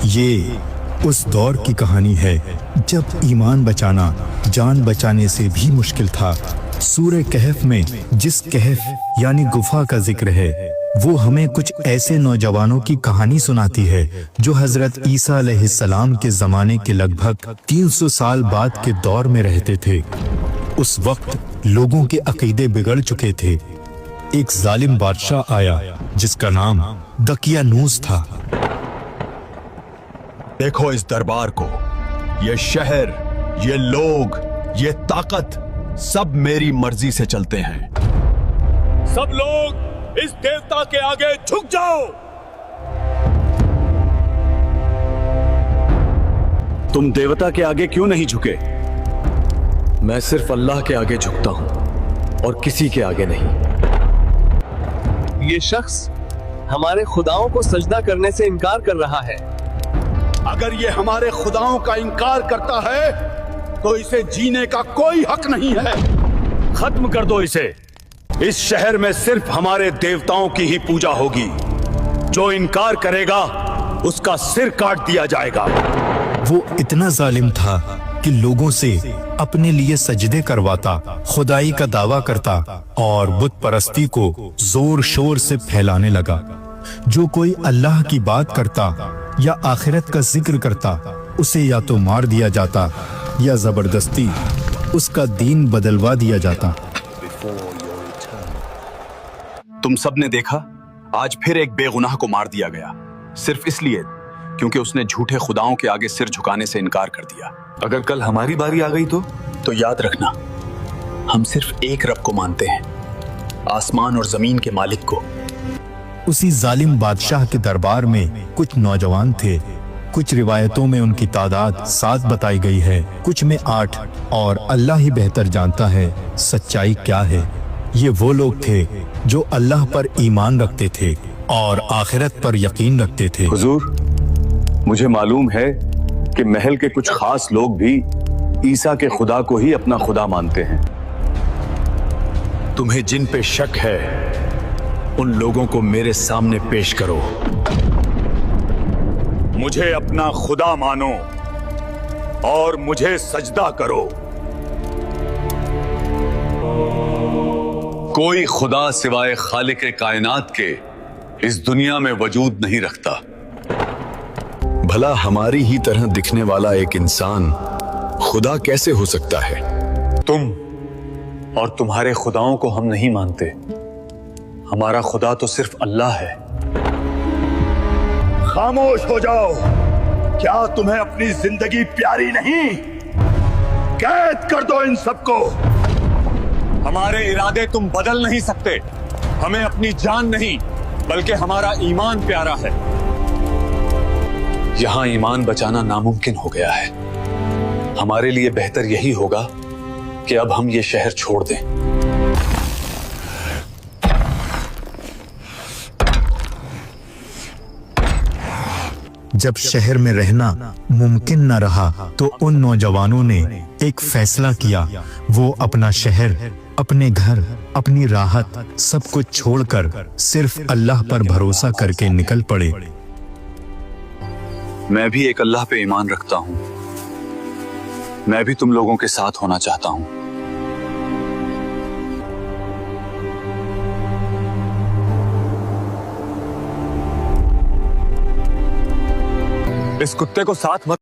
یہ اس دور کی کہانی ہے جب ایمان بچانا جان بچانے سے بھی مشکل تھا۔ سورہ کہف میں جس کہف یعنی گفا کا ذکر ہے وہ ہمیں کچھ ایسے نوجوانوں کی کہانی سناتی ہے جو حضرت عیسیٰ علیہ السلام کے زمانے کے لگ بھگ 300 سال بعد کے دور میں رہتے تھے۔ اس وقت لوگوں کے عقیدے بگڑ چکے تھے۔ ایک ظالم بادشاہ آیا جس کا نام دقیانوس تھا۔ دیکھو اس دربار کو، یہ شہر، یہ لوگ، یہ طاقت سب میری مرضی سے چلتے ہیں۔ سب لوگ اس دیوتا کے آگے جھک جاؤ۔ تم دیوتا کے آگے کیوں نہیں جھکے؟ میں صرف اللہ کے آگے جھکتا ہوں اور کسی کے آگے نہیں۔ یہ شخص ہمارے خداؤں کو سجدہ کرنے سے انکار کر رہا ہے۔ اگر یہ ہمارے خداؤں کا انکار کرتا ہے تو اسے جینے کا کوئی حق نہیں ہے۔ ختم کر دو اسے۔ اس شہر میں صرف ہمارے دیوتاؤں کی ہی پوجا ہوگی۔ جو انکار کرے گا اس کا سر کاٹ دیا جائے گا۔ وہ اتنا ظالم تھا کہ لوگوں سے اپنے لیے سجدے کرواتا، خدائی کا دعویٰ کرتا اور بت پرستی کو زور شور سے پھیلانے لگا۔ جو کوئی اللہ کی بات کرتا یا آخرت کا ذکر کرتا اسے یا تو مار دیا جاتا یا زبردستی اس کا دین بدلوا دیا جاتا۔ تم سب نے دیکھا، آج پھر ایک بے گناہ کو مار دیا گیا، صرف اس لیے کیونکہ اس نے جھوٹے خداؤں کے آگے سر جھکانے سے انکار کر دیا۔ اگر کل ہماری باری آ گئی تو یاد رکھنا، ہم صرف ایک رب کو مانتے ہیں، آسمان اور زمین کے مالک کو۔ اسی ظالم بادشاہ کے دربار میں کچھ نوجوان تھے۔ کچھ روایتوں میں ان کی تعداد 7 بتائی گئی ہے، کچھ میں 8، اور اللہ ہی بہتر جانتا ہے سچائی کیا ہے۔ یہ وہ لوگ تھے جو اللہ پر ایمان رکھتے تھے اور آخرت پر یقین رکھتے تھے۔ حضور، مجھے معلوم ہے کہ محل کے کچھ خاص لوگ بھی عیسیٰ کے خدا کو ہی اپنا خدا مانتے ہیں۔ تمہیں جن پہ شک ہے ان لوگوں کو میرے سامنے پیش کرو۔ مجھے اپنا خدا مانو اور مجھے سجدہ کرو۔ کوئی خدا سوائے خالق کائنات کے اس دنیا میں وجود نہیں رکھتا۔ بھلا ہماری ہی طرح دکھنے والا ایک انسان خدا کیسے ہو سکتا ہے؟ تم اور تمہارے خداؤں کو ہم نہیں مانتے۔ ہمارا خدا تو صرف اللہ ہے۔ خاموش ہو جاؤ۔ کیا تمہیں اپنی زندگی پیاری نہیں؟ قید کر دو ان سب کو۔ ہمارے ارادے تم بدل نہیں سکتے۔ ہمیں اپنی جان نہیں بلکہ ہمارا ایمان پیارا ہے۔ یہاں ایمان بچانا ناممکن ہو گیا ہے۔ ہمارے لیے بہتر یہی ہوگا کہ اب ہم یہ شہر چھوڑ دیں۔ جب شہر میں رہنا ممکن نہ رہا تو ان نوجوانوں نے ایک فیصلہ کیا۔ وہ اپنا شہر، اپنے گھر، اپنی راحت سب کچھ چھوڑ کر صرف اللہ پر بھروسہ کر کے نکل پڑے۔ میں بھی ایک اللہ پہ ایمان رکھتا ہوں۔ میں بھی تم لوگوں کے ساتھ ہونا چاہتا ہوں۔ اس کتے کو ساتھ مت